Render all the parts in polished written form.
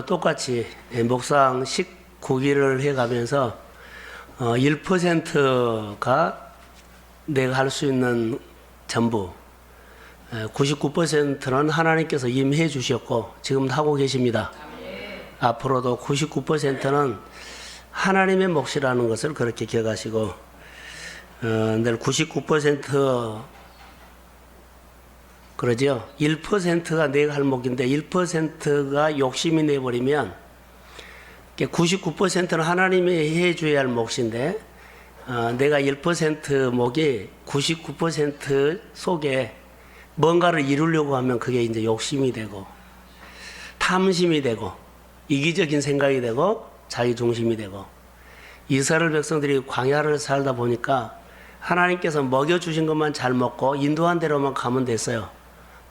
똑같이 목상 19기를 해가면서 1%가 내가 할 수 있는 전부, 99%는 하나님께서 임해 주셨고 지금 하고 계십니다. 앞으로도 99%는 하나님의 몫이라는 것을 그렇게 기억하시고, 늘 99% 그러죠. 1%가 내가 할 몫인데 1%가 욕심이 내버리면 99%는 하나님이 해줘야 할 몫인데, 내가 1% 몫이 99% 속에 뭔가를 이루려고 하면 그게 이제 욕심이 되고 탐심이 되고 이기적인 생각이 되고 자기 중심이 되고, 이스라엘 백성들이 광야를 살다 보니까 하나님께서 먹여주신 것만 잘 먹고 인도한 대로만 가면 됐어요.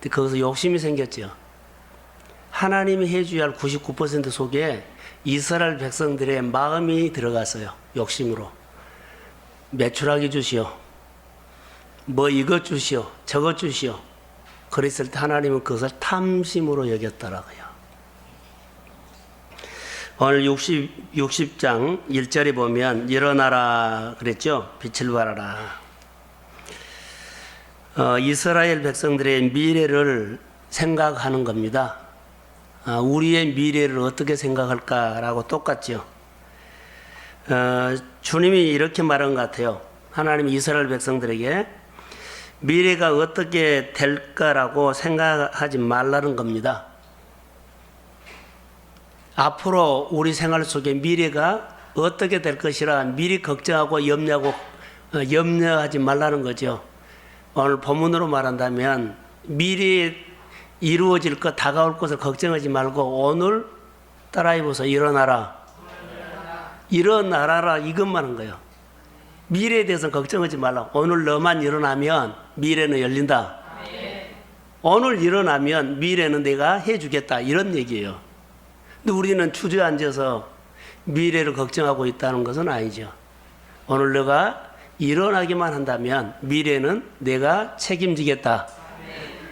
근데 거기서 욕심이 생겼죠. 하나님이 해줘야 할 99% 속에 이스라엘 백성들의 마음이 들어갔어요. 욕심으로. 매출하게 주시오. 뭐 이것 주시오. 저것 주시오. 그랬을 때 하나님은 그것을 탐심으로 여겼더라고요. 오늘 60장 1절에 보면 일어나라 그랬죠. 빛을 발하라. 이스라엘 백성들의 미래를 생각하는 겁니다. 우리의 미래를 어떻게 생각할까라고 똑같죠. 주님이 이렇게 말한 것 같아요. 하나님이 이스라엘 백성들에게 미래가 어떻게 될까라고 생각하지 말라는 겁니다. 앞으로 우리 생활 속에 미래가 어떻게 될 것이라 미리 걱정하고 염려하지 말라는 거죠. 오늘 본문으로 말한다면 미래에 이루어질 것, 다가올 것을 걱정하지 말고 오늘 따라해보세요. 일어나라. 일어나라 이것만 한 거예요. 미래에 대해서는 걱정하지 말라. 오늘 너만 일어나면 미래는 열린다. 오늘 일어나면 미래는 내가 해주겠다. 이런 얘기예요. 근데 우리는 주저앉아서 미래를 걱정하고 있다는 것은 아니죠. 오늘 너가 일어나기만 한다면 미래는 내가 책임지겠다.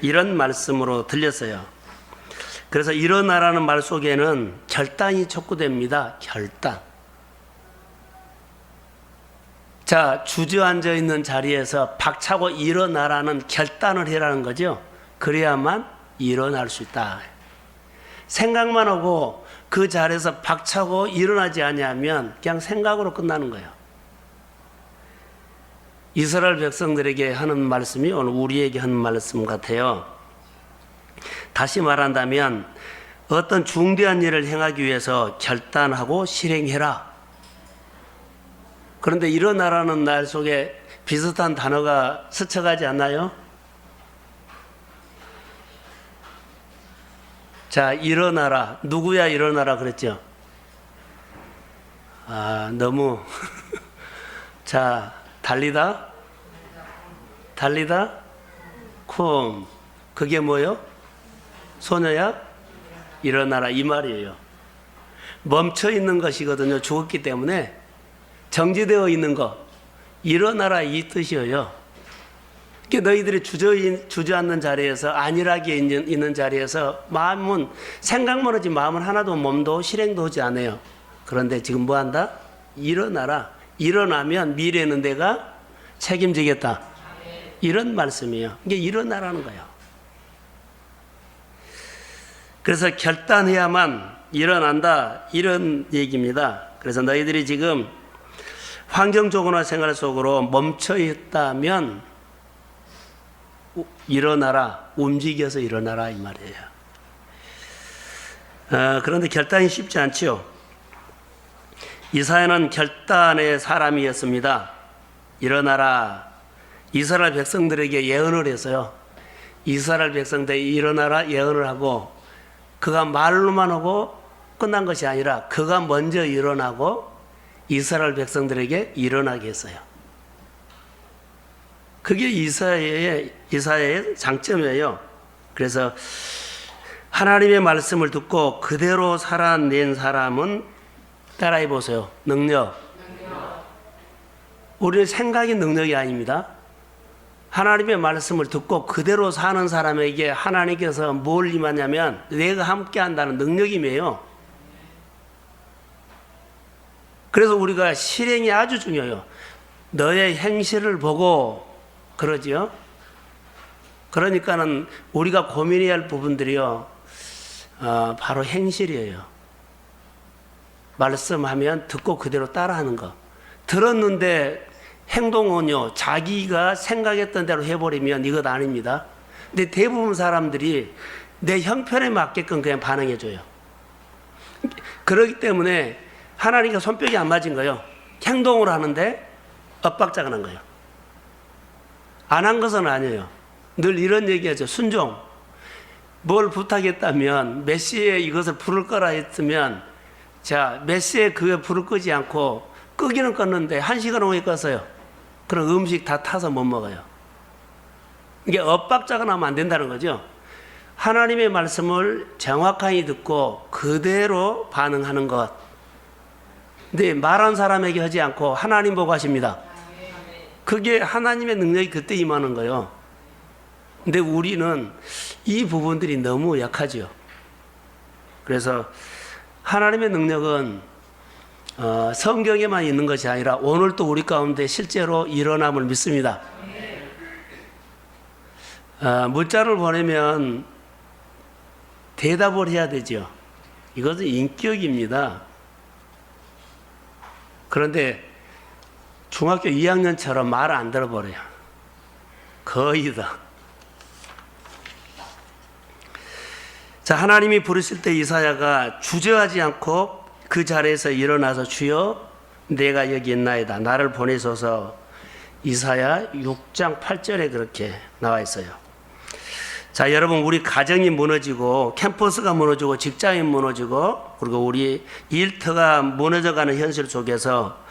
이런 말씀으로 들렸어요. 그래서 일어나라는 말 속에는 결단이 촉구됩니다. 결단. 자, 주저앉아 있는 자리에서 박차고 일어나라는 결단을 해라는 거죠. 그래야만 일어날 수 있다. 생각만 하고 그 자리에서 박차고 일어나지 않으면 그냥 생각으로 끝나는 거예요. 이스라엘 백성들에게 하는 말씀이 오늘 우리에게 하는 말씀 같아요. 다시 말한다면 어떤 중대한 일을 행하기 위해서 결단하고 실행해라. 그런데 일어나라는 말 속에 비슷한 단어가 스쳐가지 않나요? 자, 일어나라. 누구야 일어나라 그랬죠? 너무 자, 달리다 쿵. 그게 뭐요? 소녀야 일어나라 이 말이에요. 멈춰 있는 것이거든요. 죽었기 때문에 정지되어 있는 것, 일어나라 이 뜻이에요. 그러니까 너희들이 주저앉는 자리에서 안일하게 있는 자리에서 마음은 생각만 하지 마음은 하나도 몸도 실행도 하지 않아요. 그런데 지금 뭐 한다? 일어나라. 일어나면 미래는 내가 책임지겠다. 이런 말씀이에요. 이게 일어나라는 거예요. 그래서 결단해야만 일어난다 이런 얘기입니다. 그래서 너희들이 지금 환경적으로나 생활 속으로 멈춰 있다면 일어나라, 움직여서 일어나라 이 말이에요. 그런데 결단이 쉽지 않지요. 이사야는 결단의 사람이었습니다. 일어나라. 이스라엘 백성들에게 예언을 했어요. 이스라엘 백성들이 일어나라 예언을 하고, 그가 말로만 하고 끝난 것이 아니라 그가 먼저 일어나고 이스라엘 백성들에게 일어나게 했어요. 그게 이사야의 장점이에요. 그래서 하나님의 말씀을 듣고 그대로 살아낸 사람은 따라해 보세요. 능력. 우리의 생각이 능력이 아닙니다. 하나님의 말씀을 듣고 그대로 사는 사람에게 하나님께서 뭘 임하냐면 내가 함께 한다는 능력임이에요. 그래서 우리가 실행이 아주 중요해요. 너의 행실을 보고 그러지요. 그러니까는 우리가 고민해야 할 부분들이요, 바로 행실이에요. 말씀하면 듣고 그대로 따라하는 거. 들었는데 행동은요, 자기가 생각했던 대로 해버리면 이것 아닙니다. 근데 대부분 사람들이 내 형편에 맞게끔 그냥 반응해줘요. 그렇기 때문에 하나님과 손뼉이 안 맞은 거예요. 행동을 하는데 엇박자가 난 거예요. 안 한 것은 아니에요. 늘 이런 얘기하죠. 순종. 뭘 부탁했다면 몇 시에 이것을 부를 거라 했으면, 자, 몇 시에 그게 불을 끄지 않고 끄기는 껐는데 1시간 후에 껐어요. 그럼 음식 다 타서 못 먹어요. 이게 엇박자가 나면 안 된다는 거죠. 하나님의 말씀을 정확하게 듣고 그대로 반응하는 것. 근데 말한 사람에게 하지 않고 하나님 보고 하십니다. 그게 하나님의 능력이 그때 임하는 거예요. 근데 우리는 이 부분들이 너무 약하죠. 그래서 하나님의 능력은 성경에만 있는 것이 아니라 오늘도 우리 가운데 실제로 일어남을 믿습니다. 문자를 보내면 대답을 해야 되죠. 이것은 인격입니다. 그런데 중학교 2학년처럼 말을 안 들어버려요. 거의 다. 자, 하나님이 부르실 때 이사야가 주저하지 않고 그 자리에서 일어나서 주여 내가 여기 있나이다. 나를 보내소서. 이사야 6장 8절에 그렇게 나와 있어요. 자, 여러분, 우리 가정이 무너지고 캠퍼스가 무너지고 직장이 무너지고 그리고 우리 일터가 무너져가는 현실 속에서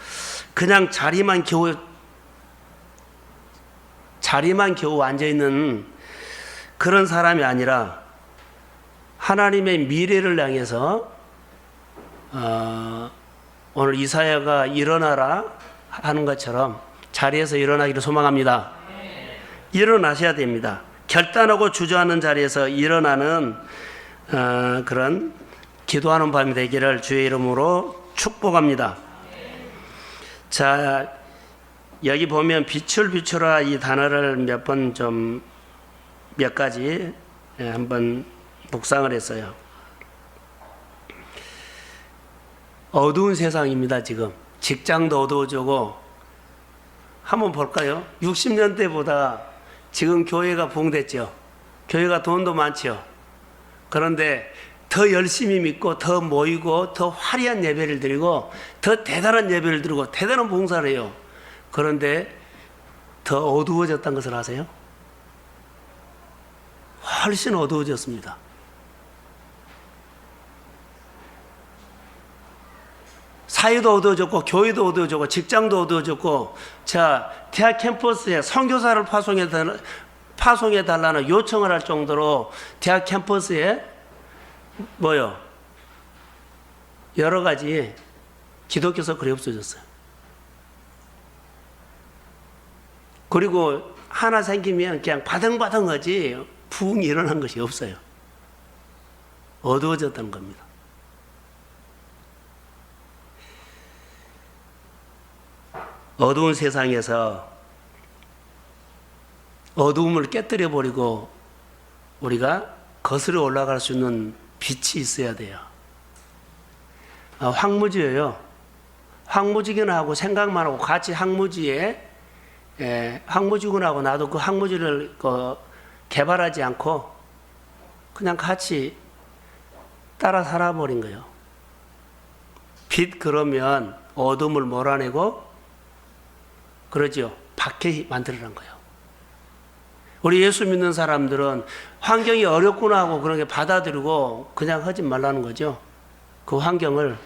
그냥 자리만 겨우 앉아있는 그런 사람이 아니라 하나님의 미래를 향해서 오늘 이사야가 일어나라 하는 것처럼 자리에서 일어나기를 소망합니다. 일어나셔야 됩니다. 결단하고 주저하는 자리에서 일어나는 그런 기도하는 밤이 되기를 주의 이름으로 축복합니다. 자, 여기 보면 빛을 비추라 이 단어를 몇 가지 한번 묵상을 했어요. 어두운 세상입니다. 지금 직장도 어두워지고. 한번 볼까요? 60년대보다 지금 교회가 부흥됐죠. 교회가 돈도 많죠. 그런데 더 열심히 믿고 더 모이고 더 화려한 예배를 드리고 더 대단한 예배를 드리고 대단한 봉사를 해요. 그런데 더 어두워졌다는 것을 아세요? 훨씬 어두워졌습니다. 사회도 어두워졌고 교회도 어두워졌고 직장도 어두워졌고, 자, 대학 캠퍼스에 선교사를 파송해 달라는 요청을 할 정도로 대학 캠퍼스에 여러 가지 기독교 서클이 없어졌어요. 그리고 하나 생기면 그냥 바등바등하지 부흥이 일어난 것이 없어요. 어두워졌다는 겁니다. 어두운 세상에서 어두움을 깨뜨려 버리고 우리가 거슬러 올라갈 수 있는 빛이 있어야 돼요. 황무지예요. 황무지구나 하고 생각만 하고 같이 황무지구나 하고 나도 그 황무지를 개발하지 않고 그냥 같이 따라 살아버린 거예요. 빛 그러면 어둠을 몰아내고 그러죠. 밝게 만들어낸 거예요. 우리 예수 믿는 사람들은 환경이 어렵구나 하고 그런 게 받아들이고 그냥 하지 말라는 거죠. 그 환경을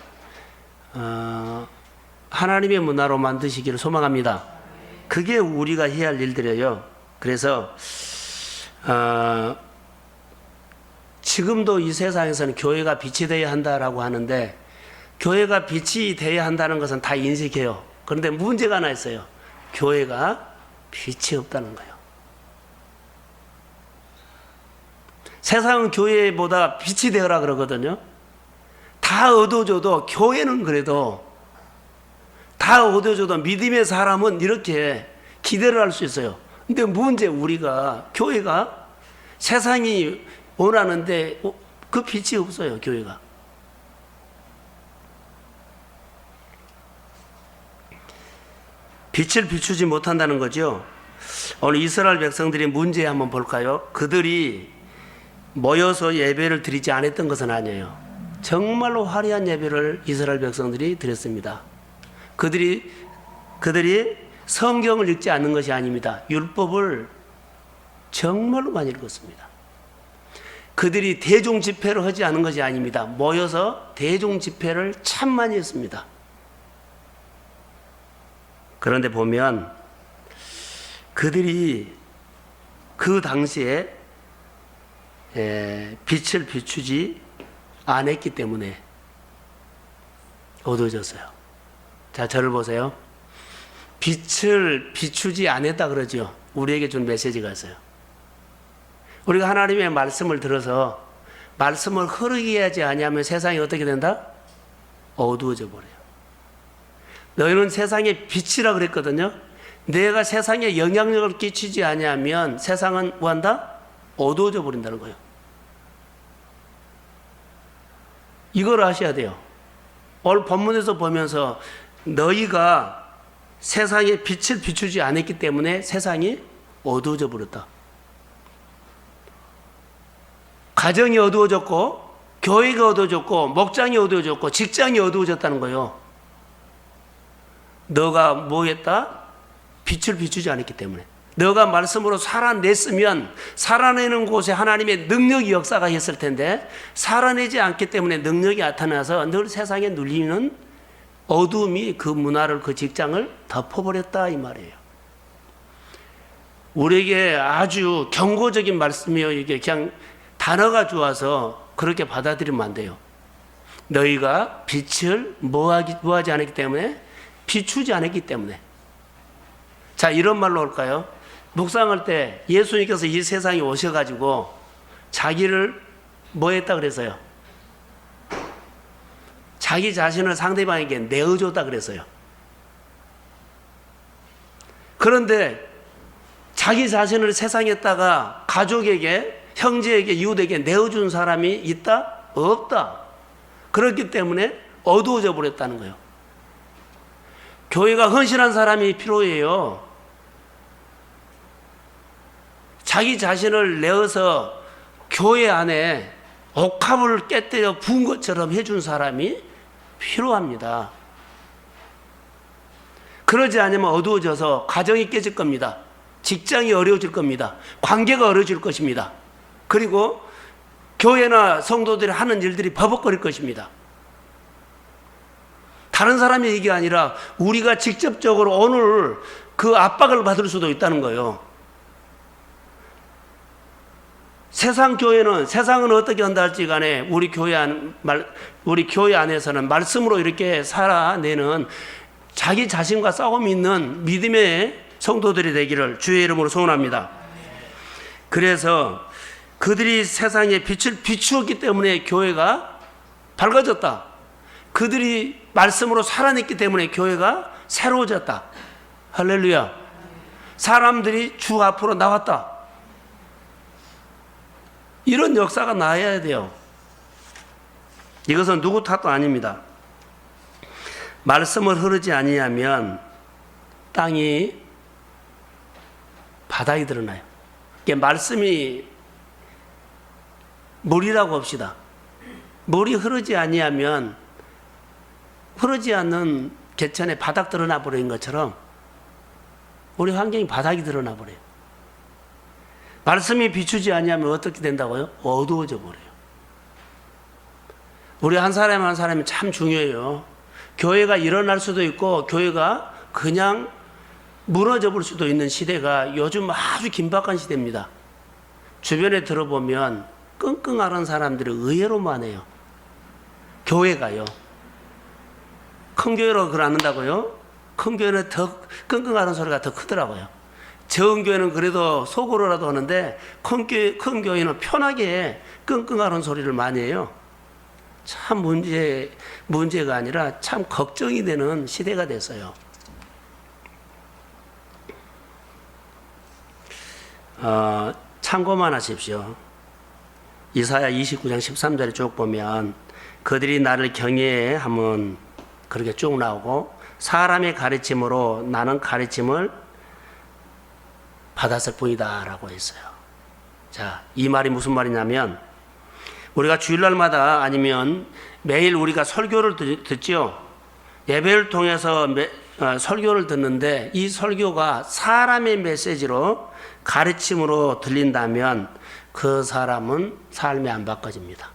하나님의 문화로 만드시기를 소망합니다. 그게 우리가 해야 할 일들이에요. 그래서 지금도 이 세상에서는 교회가 빛이 되어야 한다라고 하는데, 교회가 빛이 되어야 한다는 것은 다 인식해요. 그런데 문제가 하나 있어요. 교회가 빛이 없다는 거예요. 세상은 교회보다 빛이 되어라 그러거든요. 다 어두워져도 교회는 그래도 다 어두워져도 믿음의 사람은 이렇게 기대를 할 수 있어요. 근데 문제 우리가 교회가 세상이 원하는데 그 빛이 없어요. 교회가. 빛을 비추지 못한다는 거죠. 오늘 이스라엘 백성들의 문제 한번 볼까요? 그들이 모여서 예배를 드리지 않았던 것은 아니에요. 정말로 화려한 예배를 이스라엘 백성들이 드렸습니다. 그들이 성경을 읽지 않는 것이 아닙니다. 율법을 정말로 많이 읽었습니다. 그들이 대중 집회를 하지 않은 것이 아닙니다. 모여서 대중 집회를 참 많이 했습니다. 그런데 보면 그들이 그 당시에 빛을 비추지 않았기 때문에 어두워졌어요. 자, 저를 보세요. 빛을 비추지 않았다 그러죠. 우리에게 준 메시지가 있어요. 우리가 하나님의 말씀을 들어서 말씀을 흐르게 하지 아니하면 세상이 어떻게 된다? 어두워져 버려요. 너희는 세상의 빛이라 그랬거든요. 내가 세상에 영향력을 끼치지 아니하면 세상은 뭐한다? 어두워져 버린다는 거예요. 이걸 아셔야 돼요. 오늘 본문에서 보면서 너희가 세상에 빛을 비추지 않았기 때문에 세상이 어두워져 버렸다. 가정이 어두워졌고 교회가 어두워졌고 목장이 어두워졌고 직장이 어두워졌다는 거예요. 너가 뭐 했다? 빛을 비추지 않았기 때문에. 너가 말씀으로 살아냈으면 살아내는 곳에 하나님의 능력이 역사가 했을 텐데 살아내지 않기 때문에 능력이 나타나서 늘 세상에 눌리는 어두움이 그 문화를 그 직장을 덮어버렸다 이 말이에요. 우리에게 아주 경고적인 말씀이에요. 이게 그냥 단어가 좋아서 그렇게 받아들이면 안 돼요. 너희가 빛을 뭐하지 않았기 때문에 비추지 않았기 때문에. 자, 이런 말로 올까요? 묵상할 때 예수님께서 이 세상에 오셔가지고 자기를 뭐 했다 그랬어요? 자기 자신을 상대방에게 내어줬다 그랬어요. 그런데 자기 자신을 세상에다가 가족에게, 형제에게, 이웃에게 내어준 사람이 있다? 없다. 그렇기 때문에 어두워져 버렸다는 거예요. 교회가 헌신한 사람이 필요해요. 자기 자신을 내어서 교회 안에 옥합을 깨뜨려 부은 것처럼 해준 사람이 필요합니다. 그러지 않으면 어두워져서 가정이 깨질 겁니다. 직장이 어려워질 겁니다. 관계가 어려워질 것입니다. 그리고 교회나 성도들이 하는 일들이 버벅거릴 것입니다. 다른 사람의 얘기가 아니라 우리가 직접적으로 오늘 그 압박을 받을 수도 있다는 거예요. 세상은 어떻게 한다 할지 간에 우리 교회 안에서는 말씀으로 이렇게 살아내는 자기 자신과 싸움이 있는 믿음의 성도들이 되기를 주의 이름으로 소원합니다. 그래서 그들이 세상에 빛을 비추었기 때문에 교회가 밝아졌다. 그들이 말씀으로 살아냈기 때문에 교회가 새로워졌다. 할렐루야. 사람들이 주 앞으로 나왔다. 이런 역사가 나야 돼요. 이것은 누구 탓도 아닙니다. 말씀을 흐르지 아니하면 땅이 바닥이 드러나요. 말씀이 물이라고 합시다. 물이 흐르지 아니하면 흐르지 않는 개천에 바닥 드러나 버린 것처럼 우리 환경이 바닥이 드러나 버려요. 말씀이 비추지 아니하면 어떻게 된다고요? 어두워져 버려요. 우리 한 사람 한 사람이 참 중요해요. 교회가 일어날 수도 있고 교회가 그냥 무너져 볼 수도 있는 시대가 요즘 아주 긴박한 시대입니다. 주변에 들어보면 끙끙 앓은 사람들이 의외로 많아요. 교회가요. 큰 교회로 그러는다고요? 큰 교회는 더 끙끙 앓은 소리가 더 크더라고요. 적은 교회는 그래도 속으로라도 하는데 큰 교회는 편하게 끙끙 앓은 소리를 많이 해요. 참 문제가 아니라 참 걱정이 되는 시대가 됐어요. 참고만 하십시오. 이사야 29장 13절에 쭉 보면 그들이 나를 경외해 하면 그렇게 쭉 나오고 사람의 가르침으로 나는 가르침을 받았을 뿐이다 라고 했어요. 자, 이 말이 무슨 말이냐면 우리가 주일날마다 아니면 매일 우리가 설교를 듣지요. 예배를 통해서 설교를 듣는데 이 설교가 사람의 메시지로 가르침으로 들린다면 그 사람은 삶이 안 바꿔집니다.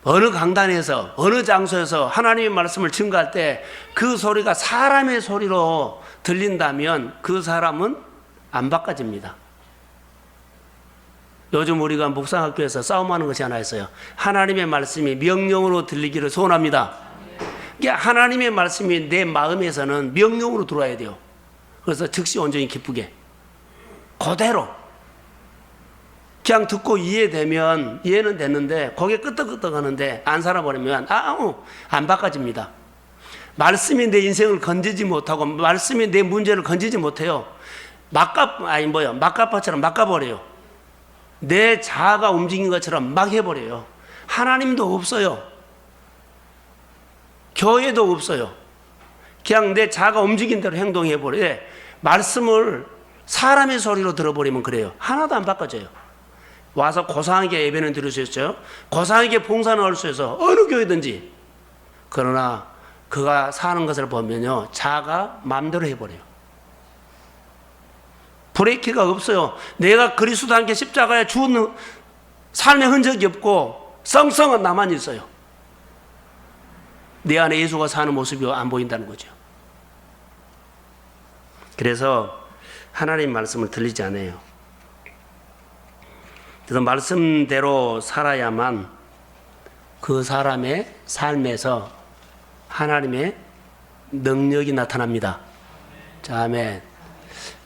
어느 강단에서 어느 장소에서 하나님의 말씀을 증거할 때 그 소리가 사람의 소리로 들린다면 그 사람은 안 바꿔집니다. 요즘 우리가 묵상학교에서 싸움하는 것이 하나 있어요. 하나님의 말씀이 명령으로 들리기를 소원합니다. 하나님의 말씀이 내 마음에서는 명령으로 들어와야 돼요. 그래서 즉시 온전히 기쁘게 그대로 그냥 듣고 이해되면 이해는 됐는데 거기에 끄떡끄떡 하는데 안 살아버리면 안 바꿔집니다. 말씀이 내 인생을 건지지 못하고 말씀이 내 문제를 건지지 못해요. 막가파처럼 막가버려요. 내 자아가 움직인 것처럼 막 해버려요. 하나님도 없어요. 교회도 없어요. 그냥 내 자아가 움직인 대로 행동해버려요. 말씀을 사람의 소리로 들어버리면 그래요. 하나도 안 바꿔져요. 와서 고상하게 예배는 드릴 수 있어요. 고상하게 봉사는 할 수 있어. 어느 교회든지. 그러나 그가 사는 것을 보면요. 자아가 마음대로 해버려요. 브레이크가 없어요. 내가 그리스도와 함께 십자가에 죽은 삶의 흔적이 없고 썽썽한 나만 있어요. 내 안에 예수가 사는 모습이 안 보인다는 거죠. 그래서 하나님 말씀을 들리지 않아요. 그래서 말씀대로 살아야만 그 사람의 삶에서 하나님의 능력이 나타납니다. 자, 아멘.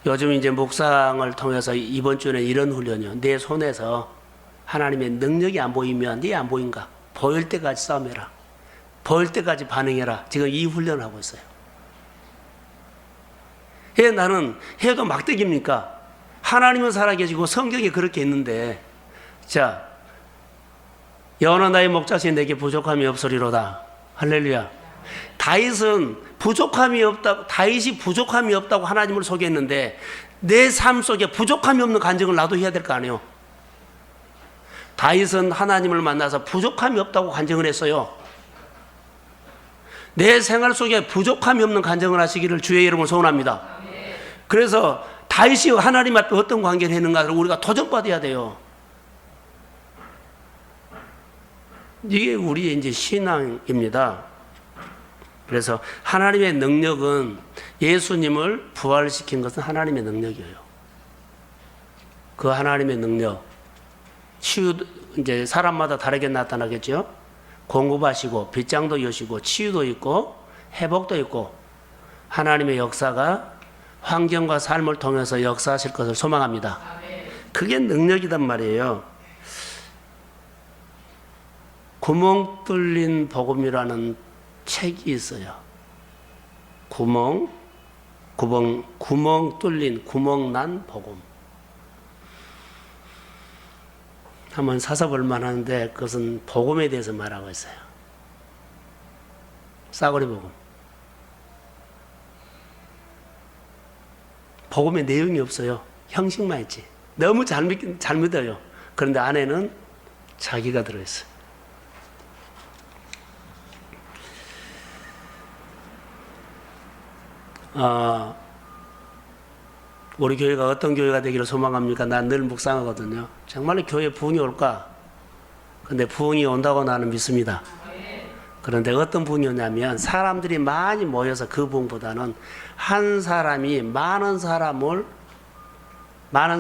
요즘 이제 묵상을 통해서 이번 주에는 이런 훈련이요. 내 손에서 하나님의 능력이 안 보이면 네 안 보인가? 보일 때까지 싸움해라. 보일 때까지 반응해라. 지금 이 훈련을 하고 있어요. 나는 해도 막대기입니까? 하나님은 살아계시고 성경에 그렇게 있는데 자, 여호와 나의 목자신 내게 부족함이 없으리로다. 할렐루야. 다윗이 부족함이 없다고 하나님을 소개했는데 내 삶 속에 부족함이 없는 간증을 나도 해야 될 거 아니에요. 다윗은 하나님을 만나서 부족함이 없다고 간증을 했어요. 내 생활 속에 부족함이 없는 간증을 하시기를 주의 이름으로 소원합니다. 그래서 다윗이 하나님 앞에 어떤 관계를 했는가를 우리가 도전받아야 돼요. 이게 우리의 이제 신앙입니다. 그래서 하나님의 능력은 예수님을 부활시킨 것은 하나님의 능력이에요. 그 하나님의 능력, 이제 사람마다 다르게 나타나겠죠. 공급하시고 빗장도 여시고 치유도 있고 회복도 있고 하나님의 역사가 환경과 삶을 통해서 역사하실 것을 소망합니다. 그게 능력이란 말이에요. 구멍 뚫린 복음이라는 책이 있어요. 구멍 뚫린 구멍 난 복음. 한번 사서 볼 만한데 그것은 복음에 대해서 말하고 있어요. 싸구려 복음. 복음에 내용이 없어요. 형식만 있지. 너무 잘 믿어요. 그런데 안에는 자기가 들어있어요. 우리 교회가 어떤 교회가 되기를 소망합니까? 난 늘 묵상하거든요. 정말로 교회에 부흥이 올까? 근데 부흥이 온다고 나는 믿습니다. 그런데 어떤 부흥이 오냐면 사람들이 많이 모여서 그 부흥보다는 한 사람이 많은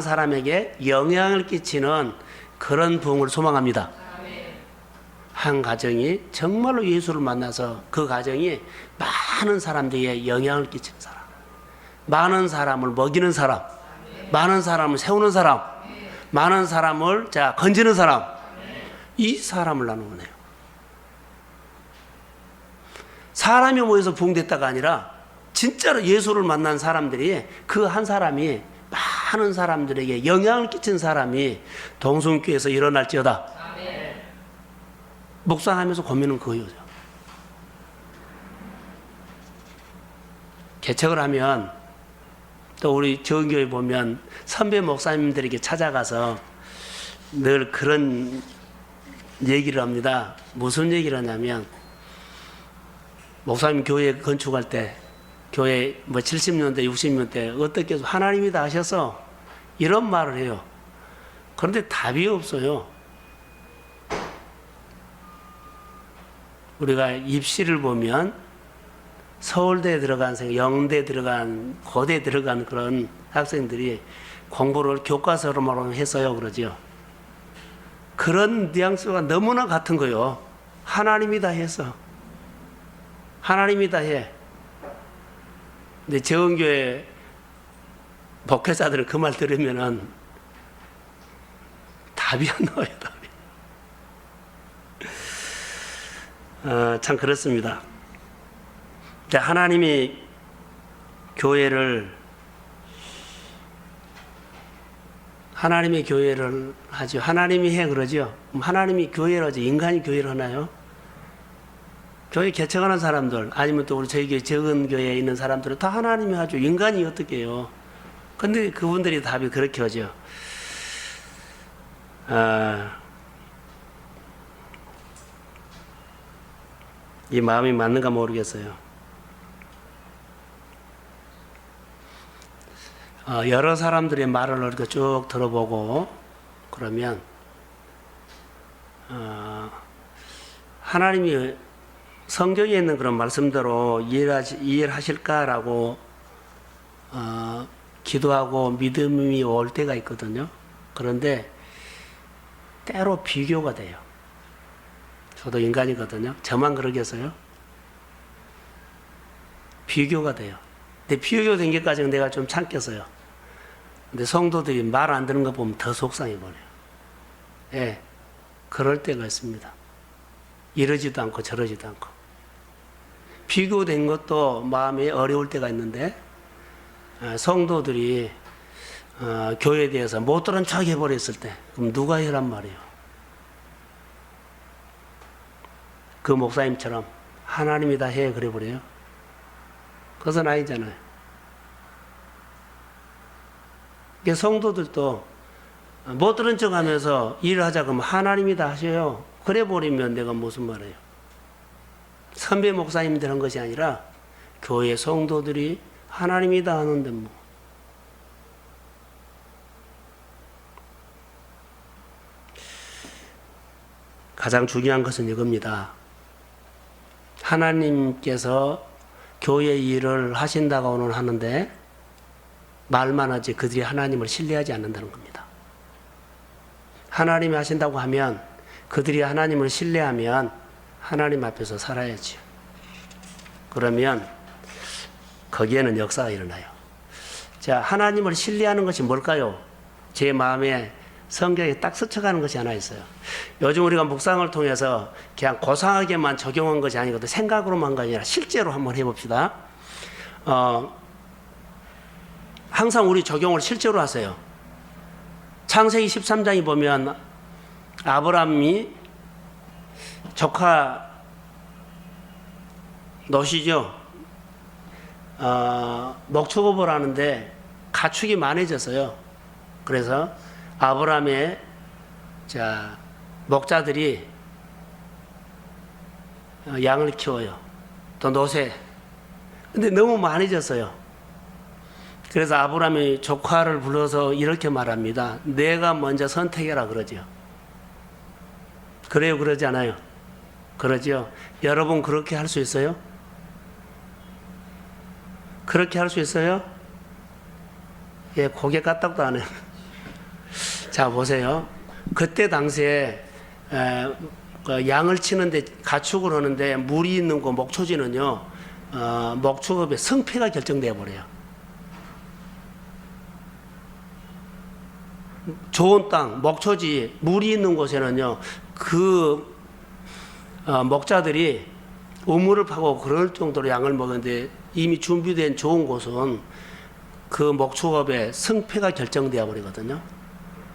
사람에게 영향을 끼치는 그런 부흥을 소망합니다. 한 가정이 정말로 예수를 만나서 그 가정이 많은 사람들에게 영향을 끼치는 사람, 많은 사람을 먹이는 사람, 많은 사람을 세우는 사람, 많은 사람을 자 건지는 사람, 이 사람을 나누네요. 사람이 모여서 부흥됐다가 아니라 진짜로 예수를 만난 사람들이 그 한 사람이 많은 사람들에게 영향을 끼친 사람이 동성교회에서 일어날지어다. 묵상하면서 고민은 그거죠. 개척을 하면 또 우리 정교회 보면 선배 목사님들에게 찾아가서 늘 그런 얘기를 합니다. 무슨 얘기를 하냐면 목사님 교회 건축할 때 교회 뭐 70년대 60년대 어떻게 하나님이 다 하셔서 이런 말을 해요. 그런데 답이 없어요. 우리가 입시를 보면 서울대에 들어간 영대 들어간 고대 들어간 그런 학생들이 공부를 교과서로만 했어요 그러죠. 그런 뉘앙스가 너무나 같은 거요. 하나님이 다 해서 하나님이 다 해. 근데 재원교회 목회자들은 그 말 들으면은 답이 안 나와요. 답이. 참 그렇습니다. 하나님이 하나님의 교회를 하죠. 하나님이 해 그러죠. 하나님이 교회를 하죠. 인간이 교회를 하나요? 교회 개척하는 사람들 아니면 또 우리 저희 교회 적은 교회에 있는 사람들은 다 하나님이 하죠. 인간이 어떻게 해요? 근데 그분들이 답이 그렇게 하죠. 이 마음이 맞는가 모르겠어요. 여러 사람들의 말을 이렇게 쭉 들어보고 그러면 하나님이 성경에 있는 그런 말씀대로 이해를 하실까라고 기도하고 믿음이 올 때가 있거든요. 그런데 때로 비교가 돼요. 저도 인간이거든요. 저만 그러겠어요? 비교가 돼요. 근데 비교된 게까지는 내가 좀 참겠어요. 근데 성도들이 말 안 듣는 거 보면 더 속상해 버려요. 예, 그럴 때가 있습니다. 이러지도 않고 저러지도 않고. 비교된 것도 마음이 어려울 때가 있는데 성도들이 교회에 대해서 못 들은 척 해버렸을 때 그럼 누가 해란 말이에요? 그 목사님처럼 하나님이 다 해 그래버려요? 그것은 아니잖아요. 성도들도 못 들은 척 하면서 일을 하자 그러면 하나님이 다 하셔요. 그래 버리면 내가 무슨 말이에요? 선배 목사님들 한 것이 아니라 교회 성도들이 하나님이 다 하는데 뭐. 가장 중요한 것은 이겁니다. 하나님께서 교회 일을 하신다고는 하는데 말만 하지 그들이 하나님을 신뢰하지 않는다는 겁니다. 하나님이 하신다고 하면 그들이 하나님을 신뢰하면 하나님 앞에서 살아야지. 그러면 거기에는 역사가 일어나요. 자, 하나님을 신뢰하는 것이 뭘까요? 제 마음에 성경에 딱 스쳐가는 것이 하나 있어요. 요즘 우리가 묵상을 통해서 그냥 고상하게만 적용한 것이 아니거든. 생각으로만 한 것이 아니라 실제로 한번 해봅시다. 항상 우리 적용을 실제로 하세요. 창세기 13장에 보면 아브라함이 조카 롯이죠. 목축업을 하는데 가축이 많아졌어요. 그래서 아브라함의 목자들이 양을 키워요. 또 노새. 근데 너무 많아졌어요. 그래서 아브라함이 조카를 불러서 이렇게 말합니다. 내가 먼저 선택해라 그러죠. 그래요, 그러지 않아요? 그러죠. 여러분 그렇게 할 수 있어요? 그렇게 할 수 있어요? 예, 고개 까딱도 안 해요. 자, 보세요. 그때 당시에 양을 치는데 가축을 하는데 물이 있는 곳 목초지는요, 목축업의 성패가 결정되어 버려요. 좋은 땅, 목초지, 물이 있는 곳에는요, 목자들이 우물을 파고 그럴 정도로 양을 먹었는데 이미 준비된 좋은 곳은 그 목축업의 승패가 결정되어 버리거든요.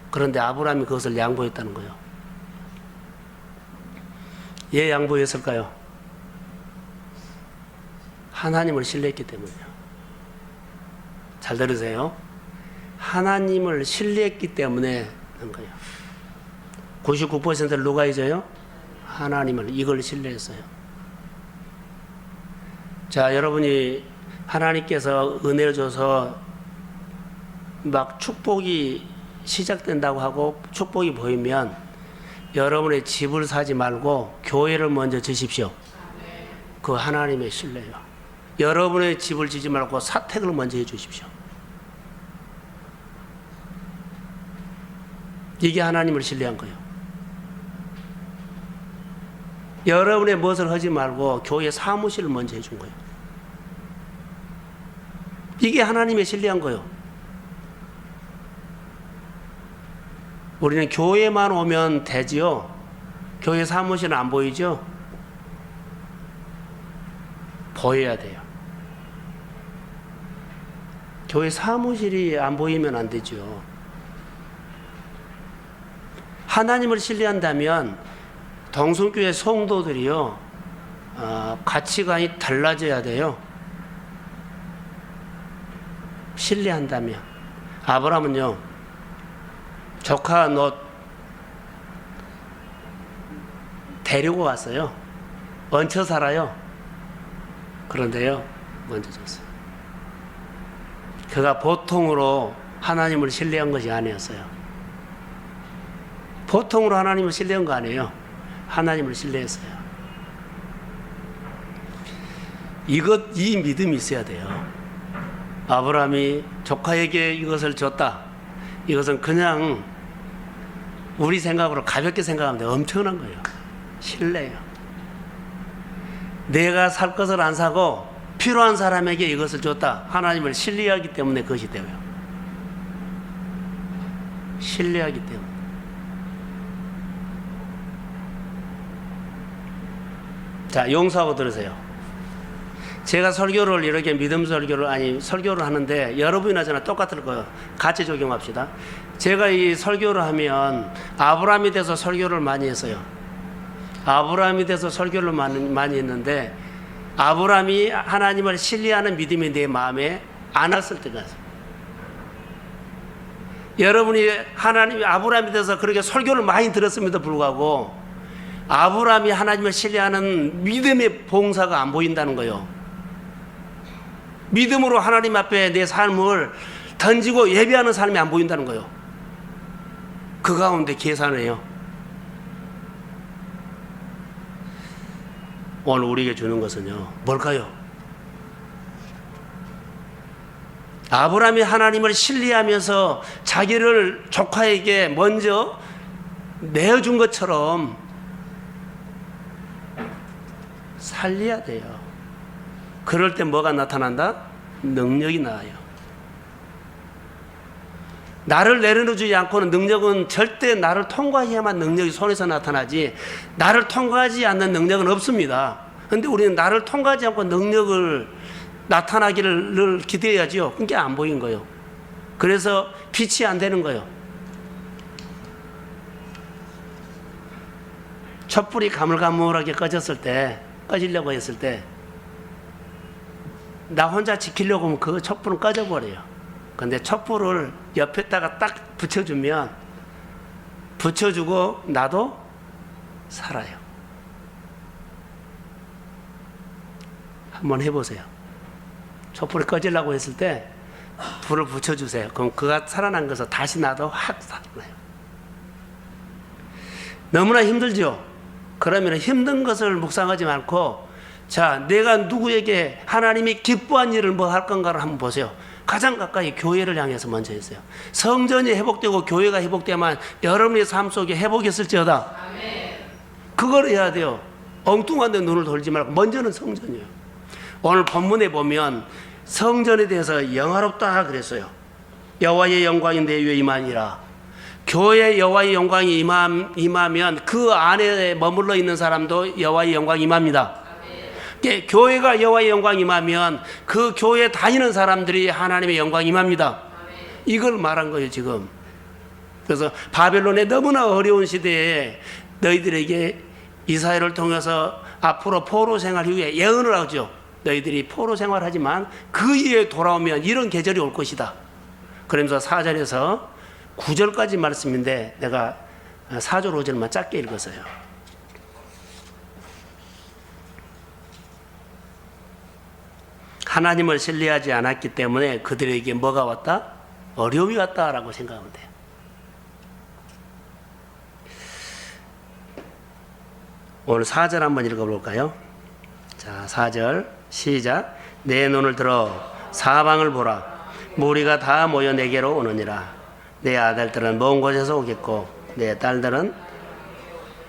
그런데 아브라함이 그것을 양보했다는 거예요. 왜 양보했을까요? 하나님을 신뢰했기 때문이에요. 잘 들으세요. 하나님을 신뢰했기 때문에 한 거예요. 99%를 누가 잊어요? 하나님을, 이걸 신뢰했어요. 자, 여러분이 하나님께서 은혜를 줘서 막 축복이 시작된다고 하고 축복이 보이면 여러분의 집을 사지 말고 교회를 먼저 지십시오. 그 하나님의 신뢰요. 여러분의 집을 지지 말고 사택을 먼저 해 주십시오. 이게 하나님을 신뢰한 거예요. 여러분의 무엇을 하지 말고 교회 사무실을 먼저 해준 거예요. 이게 하나님의 신뢰한 거예요. 우리는 교회만 오면 되지요. 교회 사무실은 안 보이죠? 보여야 돼요. 교회 사무실이 안 보이면 안 되죠. 하나님을 신뢰한다면 동성교회 성도들이요, 가치관이 달라져야 돼요. 신뢰한다면. 아브라함은요, 조카 너 데리고 왔어요. 얹혀 살아요. 그런데요, 먼저 줬어요. 그가 보통으로 하나님을 신뢰한 것이 아니었어요. 보통으로 하나님을 신뢰한 거 아니에요. 하나님을 신뢰했어요. 이 믿음이 있어야 돼요. 아브라함이 조카에게 이것을 줬다. 이것은 그냥 우리 생각으로 가볍게 생각하면 돼. 엄청난 거예요. 신뢰예요. 내가 살 것을 안 사고 필요한 사람에게 이것을 줬다. 하나님을 신뢰하기 때문에 그것이 돼요. 신뢰하기 때문에. 자, 용서하고 들으세요. 제가 설교를 이렇게 믿음 설교를 하는데 여러분이나 저나 똑같을 거예요. 같이 적용합시다. 제가 이 설교를 하면 아브라함에 대해서 설교를 많이 했어요. 아브라함에 대해서 설교를 많이 했는데 아브라함이 하나님을 신뢰하는 믿음이 내 마음에 안 왔을 때가 있어요. 여러분이 아브라함에 대해서 그렇게 설교를 많이 들었음에도 불구하고 아브라함이 하나님을 신뢰하는 믿음의 봉사가 안 보인다는 거예요. 믿음으로 하나님 앞에 내 삶을 던지고 예배하는 삶이 안 보인다는 거예요. 그 가운데 계산해요. 오늘 우리에게 주는 것은요, 뭘까요? 아브라함이 하나님을 신뢰하면서 자기를 조카에게 먼저 내어준 것처럼 살려야 돼요. 그럴 때 뭐가 나타난다? 능력이 나와요. 나를 내려놓지 않고는 능력은 절대 나를 통과해야만 능력이 손에서 나타나지 나를 통과하지 않는 능력은 없습니다. 그런데 우리는 나를 통과하지 않고 능력을 나타나기를 기대해야죠. 그게 안 보인 거예요. 그래서 빛이 안 되는 거예요. 촛불이 가물가물하게 꺼지려고 했을 때 나 혼자 지키려고 하면 그 촛불은 꺼져버려요. 근데 촛불을 옆에다가 딱 붙여주고 나도 살아요. 한번 해보세요. 촛불이 꺼지려고 했을 때 불을 붙여주세요. 그럼 그가 살아난 것을 다시 나도 확 살아나요. 너무나 힘들죠? 그러면 힘든 것을 묵상하지 않고 자, 내가 누구에게 하나님이 기뻐한 일을 뭐 할 건가를 한번 보세요. 가장 가까이 교회를 향해서 먼저 했어요. 성전이 회복되고 교회가 회복되면 여러분의 삶 속에 회복이 있을지어다. 그걸 해야 돼요. 엉뚱한 데 눈을 돌리지 말고 먼저는 성전이에요. 오늘 본문에 보면 성전에 대해서 영화롭다 그랬어요. 여호와의 영광이 내 위에 임하니라. 교회 여호와의 영광이 임하면 그 안에 머물러 있는 사람도 여호와의 영광이 임합니다. 교회가 여호와의 영광이 임하면 그 교회 다니는 사람들이 하나님의 영광이 임합니다. 이걸 말한 거예요 지금. 그래서 바벨론의 너무나 어려운 시대에 너희들에게 이사야를 통해서 앞으로 포로 생활 후에 예언을 하죠. 너희들이 포로 생활하지만 그 이후에 돌아오면 이런 계절이 올 것이다. 그러면서 4절에서 9절까지 말씀인데 내가 4절 5절만 짧게 읽었어요. 하나님을 신뢰하지 않았기 때문에 그들에게 뭐가 왔다? 어려움이 왔다라고 생각하면 돼요. 오늘 4절 한번 읽어볼까요? 자, 4절 시작. 내 눈을 들어 사방을 보라. 무리가 다 모여 내게로 오느니라. 내 아들들은 먼 곳에서 오겠고 내 딸들은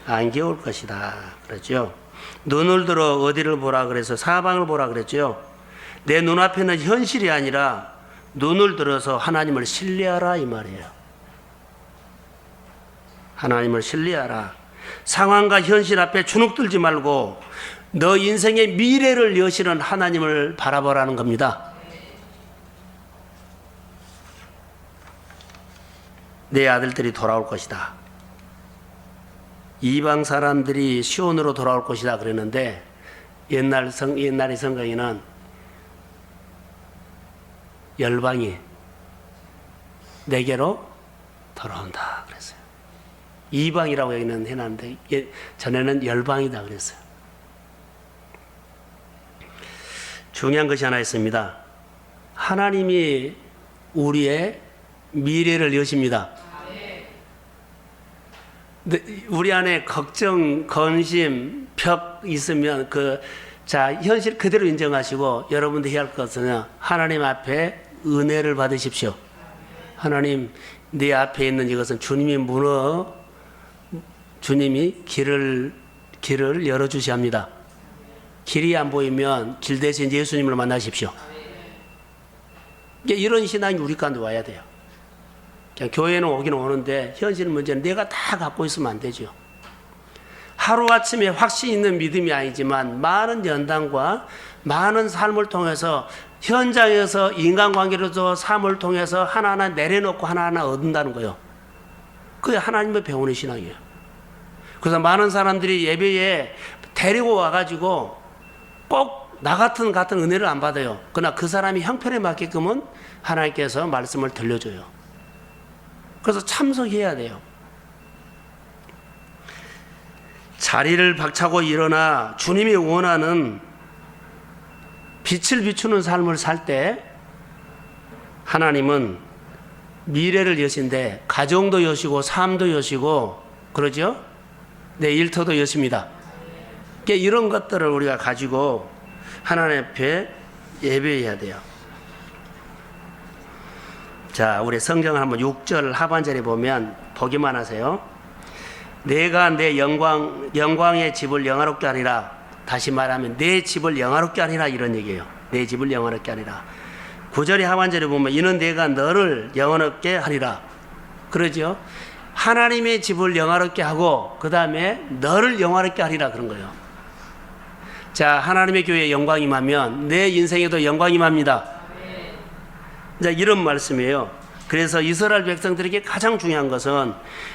안개 올 것이다. 그랬죠. 눈을 들어 어디를 보라 그래서 사방을 보라 그랬죠. 내 눈앞에는 현실이 아니라 눈을 들어서 하나님을 신뢰하라 이 말이에요. 하나님을 신뢰하라. 상황과 현실 앞에 주눅들지 말고 너 인생의 미래를 여시는 하나님을 바라보라는 겁니다. 내 아들들이 돌아올 것이다. 이방 사람들이 시온으로 돌아올 것이다 그랬는데 옛날의 성경에는 열방이 내게로 돌아온다 그랬어요. 이방이라고 여기는 해놨는데 전에는 열방이다 그랬어요. 중요한 것이 하나 있습니다. 하나님이 우리의 미래를 여십니다. 우리 안에 걱정, 근심, 벽 있으면 현실 그대로 인정하시고 여러분들 해야 할 것은 하나님 앞에 은혜를 받으십시오. 하나님, 네 앞에 있는 이것은 주님이 길을 열어주셔야 합니다. 길이 안 보이면 길 대신 예수님을 만나십시오. 이런 신앙이 우리 가운데 와야 돼요. 그냥 교회는 오긴 오는데 현실 문제는 내가 다 갖고 있으면 안 되죠. 하루아침에 확신 있는 믿음이 아니지만 많은 연단과 많은 삶을 통해서 현장에서 인간관계로도 삶을 통해서 하나하나 내려놓고 하나하나 얻는다는 거예요. 그게 하나님의 배우는 신앙이에요. 그래서 많은 사람들이 예배에 데리고 와가지고 꼭 나 같은 은혜를 안 받아요. 그러나 그 사람이 형편에 맞게끔은 하나님께서 말씀을 들려줘요. 그래서 참석해야 돼요. 자리를 박차고 일어나 주님이 원하는 빛을 비추는 삶을 살 때 하나님은 미래를 여신데 가정도 여시고 삶도 여시고 그러죠? 내 일터도 여십니다. 이런 것들을 우리가 가지고 하나님 앞에 예배해야 돼요. 자, 우리 성경을 한번 6절 하반절에 보면 보기만 하세요. 내가 내 영광의 집을 영화롭게 하리라. 다시 말하면 내 집을 영화롭게 하리라 이런 얘기예요. 내 집을 영화롭게 하리라. 9절의 하반절에 보면 이는 내가 너를 영화롭게 하리라. 그러죠? 하나님의 집을 영화롭게 하고 그 다음에 너를 영화롭게 하리라 그런 거예요. 자, 하나님의 교회에 영광이 임하면 내 인생에도 영광이 임합니다. 자, 이런 말씀이에요. 그래서 이스라엘 백성들에게 가장 중요한 것은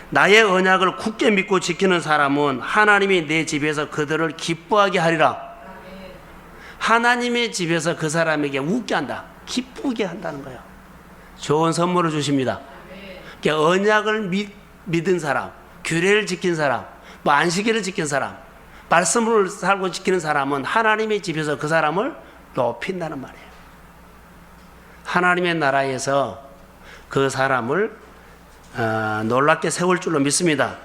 나의 언약을 굳게 믿고 지키는 사람은 하나님이 내 집에서 그들을 기뻐하게 하리라. 하나님의 집에서 그 사람에게 웃게 한다. 기쁘게 한다는 거예요. 좋은 선물을 주십니다. 그러니까 언약을 믿은 사람, 규례를 지킨 사람, 안식일을 지킨 사람, 말씀을 살고 지키는 사람은 하나님의 집에서 그 사람을 높인다는 말이에요. 하나님의 나라에서 그 사람을 놀랍게 세울 줄로 믿습니다.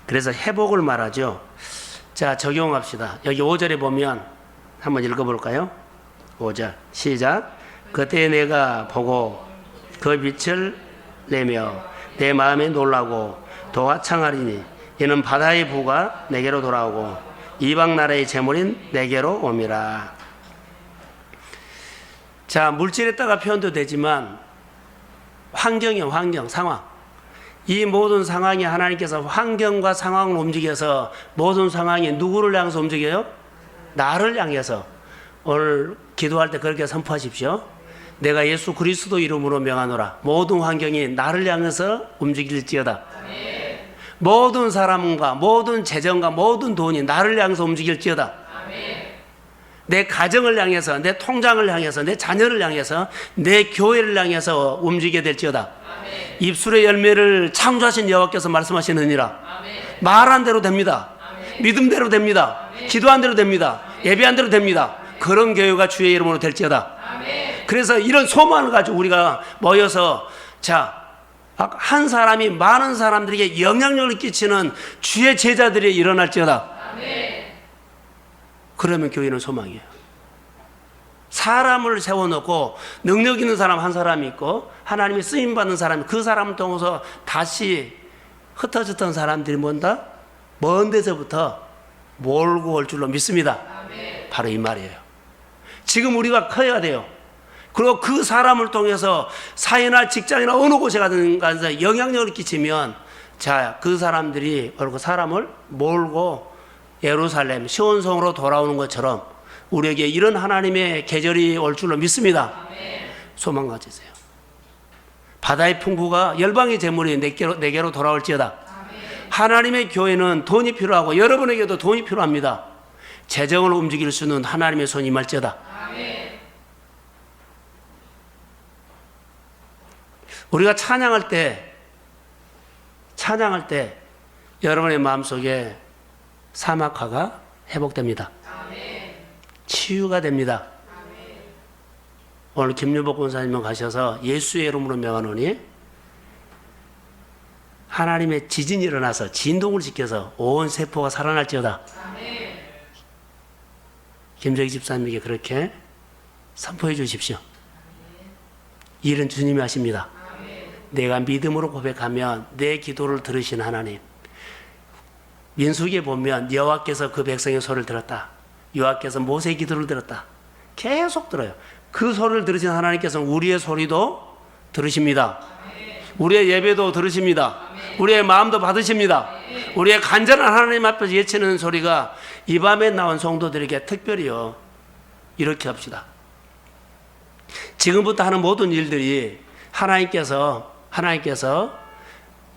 그래서 회복을 말하죠. 자, 적용합시다. 여기 5절에 보면 한번 읽어볼까요? 5절 시작. 그때 내가 보고 그 빛을 내며 내 마음에 놀라고 도화창하리니 이는 바다의 부가 내게로 돌아오고 이방 나라의 재물인 내게로 옴이라. 자, 물질에다가 표현도 되지만 환경이요, 환경, 상황. 이 모든 상황이 하나님께서 환경과 상황을 움직여서 모든 상황이 누구를 향해서 움직여요? 나를 향해서. 오늘 기도할 때 그렇게 선포하십시오. 내가 예수 그리스도 이름으로 명하노라. 모든 환경이 나를 향해서 움직일지어다. 아멘. 모든 사람과 모든 재정과 모든 돈이 나를 향해서 움직일지어다. 아멘. 내 가정을 향해서, 내 통장을 향해서, 내 자녀를 향해서, 내 교회를 향해서 움직이게 될지어다. 아멘. 입술의 열매를 창조하신 여호와께서 말씀하시느니라. 아멘. 말한 대로 됩니다. 아멘. 믿음대로 됩니다. 아멘. 기도한 대로 됩니다. 예배한 대로 됩니다. 그런 교회가 주의 이름으로 될지어다. 아멘. 그래서 이런 소망을 가지고 우리가 모여서 한 사람이 많은 사람들에게 영향력을 끼치는 주의 제자들이 일어날지어다. 아멘. 그러면 교회는 소망이에요. 사람을 세워놓고 능력 있는 사람 한 사람이 있고 하나님의 쓰임받는 사람이 그 사람을 통해서 다시 흩어졌던 사람들이 뭔다? 먼 데서부터 몰고 올 줄로 믿습니다. 아멘. 바로 이 말이에요. 지금 우리가 커야 돼요. 그리고 그 사람을 통해서 사회나 직장이나 어느 곳에 가서 영향력을 끼치면 그 사람들이 그 사람을 몰고 예루살렘 시온성으로 돌아오는 것처럼 우리에게 이런 하나님의 계절이 올 줄로 믿습니다. 아멘. 소망 가지세요. 바다의 풍부가 열방의 재물이 내게로 돌아올지어다. 아멘. 하나님의 교회는 돈이 필요하고 여러분에게도 돈이 필요합니다. 재정을 움직일 수 있는 하나님의 손이 임할지어다. 아멘. 우리가 찬양할 때 여러분의 마음속에 사막화가 회복됩니다. 아멘. 치유가 됩니다. 아멘. 오늘 김유복 권사님은 가셔서 예수의 이름으로 명하노니 하나님의 지진이 일어나서 진동을 지켜서 온 세포가 살아날지어다. 아멘. 김정희 집사님에게 그렇게 선포해 주십시오. 아멘. 일은 주님이 하십니다. 아멘. 내가 믿음으로 고백하면 내 기도를 들으신 하나님. 민수기에 보면 여호와께서 그 백성의 소리를 들었다. 여호와께서 모세의 기도를 들었다. 계속 들어요. 그 소리를 들으신 하나님께서는 우리의 소리도 들으십니다. 우리의 예배도 들으십니다. 우리의 마음도 받으십니다. 우리의 간절한 하나님 앞에서 예치는 소리가 이 밤에 나온 성도들에게 특별히요. 이렇게 합시다. 지금부터 하는 모든 일들이 하나님께서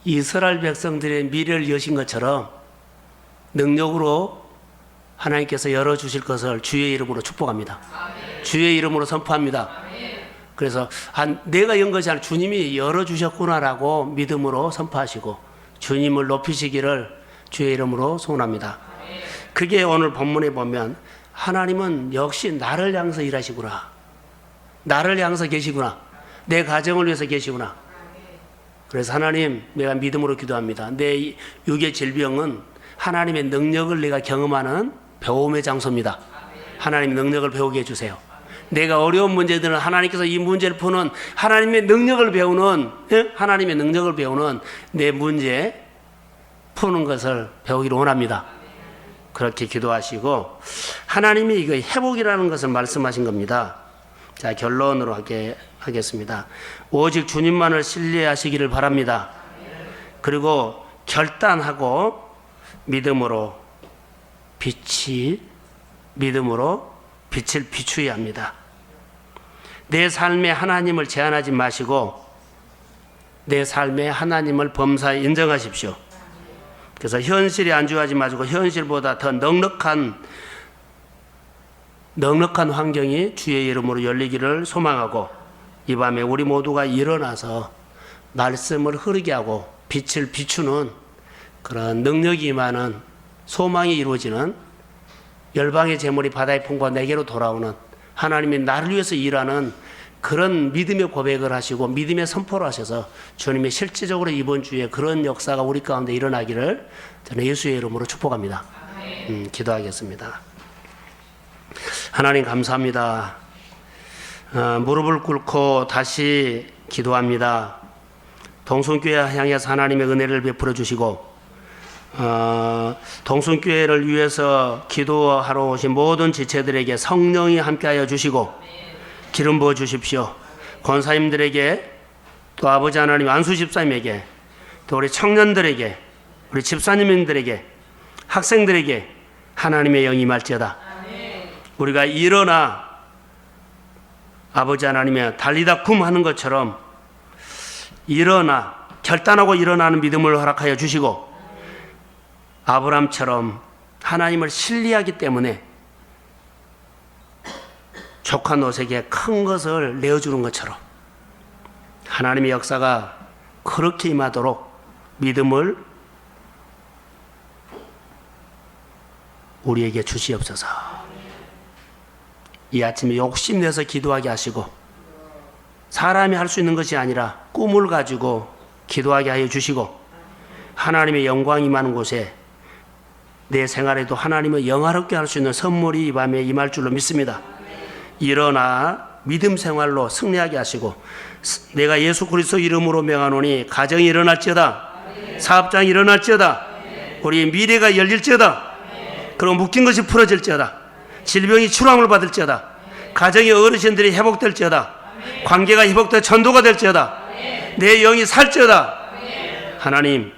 이스라엘 백성들의 미래를 여신 것처럼 능력으로 하나님께서 열어주실 것을 주의 이름으로 축복합니다. 아멘. 주의 이름으로 선포합니다. 아멘. 그래서 내가 연 것이 아니라 주님이 열어주셨구나라고 믿음으로 선포하시고 주님을 높이시기를 주의 이름으로 소원합니다. 아멘. 그게 오늘 본문에 보면 하나님은 역시 나를 향해서 일하시구나. 나를 향해서 계시구나. 내 가정을 위해서 계시구나. 그래서 하나님, 내가 믿음으로 기도합니다. 내 육의 질병은 하나님의 능력을 내가 경험하는 배움의 장소입니다. 하나님의 능력을 배우게 해주세요. 내가 어려운 문제들은 하나님께서 이 문제를 푸는 하나님의 능력을 배우는 내 문제 푸는 것을 배우기를 원합니다. 그렇게 기도하시고 하나님이 이거 회복이라는 것을 말씀하신 겁니다. 자, 결론으로 하겠습니다. 오직 주님만을 신뢰하시기를 바랍니다. 그리고 결단하고 믿음으로 빛을 비추어야 합니다. 내 삶에 하나님을 제한하지 마시고 내 삶에 하나님을 범사에 인정하십시오. 그래서 현실에 안주하지 마시고 현실보다 더 넉넉한 환경이 주의 이름으로 열리기를 소망하고 이 밤에 우리 모두가 일어나서 말씀을 흐르게 하고 빛을 비추는 그런 능력이 임하는 소망이 이루어지는 열방의 재물이 바다의 풍부가 내게로 돌아오는 하나님이 나를 위해서 일하는 그런 믿음의 고백을 하시고 믿음의 선포를 하셔서 주님이 실질적으로 이번 주에 그런 역사가 우리 가운데 일어나기를 저는 예수의 이름으로 축복합니다. 기도하겠습니다. 하나님 감사합니다. 무릎을 꿇고 다시 기도합니다. 동성교회 향해서 하나님의 은혜를 베풀어 주시고 동성교회를 위해서 기도하러 오신 모든 지체들에게 성령이 함께하여 주시고 기름 부어 주십시오. 권사님들에게 또 아버지 하나님 안수 집사님에게, 또 우리 청년들에게, 우리 집사님들에게, 학생들에게 하나님의 영이 임할지어다. 우리가 일어나 아버지 하나님의 달리다 쿰 하는 것처럼 일어나 결단하고 일어나는 믿음을 허락하여 주시고, 아브람처럼 하나님을 신뢰하기 때문에 조카 롯에게 큰 것을 내어주는 것처럼 하나님의 역사가 그렇게 임하도록 믿음을 우리에게 주시옵소서. 이 아침에 욕심내서 기도하게 하시고, 사람이 할 수 있는 것이 아니라 꿈을 가지고 기도하게 하여 주시고, 하나님의 영광이 임하는 곳에 내 생활에도 하나님을 영화롭게 할 수 있는 선물이 이 밤에 임할 줄로 믿습니다. 일어나 믿음 생활로 승리하게 하시고, 내가 예수 그리스도 이름으로 명하노니 가정이 일어날지어다, 사업장이 일어날지어다, 우리 미래가 열릴지어다, 그리고 묶인 것이 풀어질지어다, 질병이 치료함을 받을지어다, 가정의 어르신들이 회복될지어다, 관계가 회복되어 전도가 될지어다, 내 영이 살지어다. 하나님,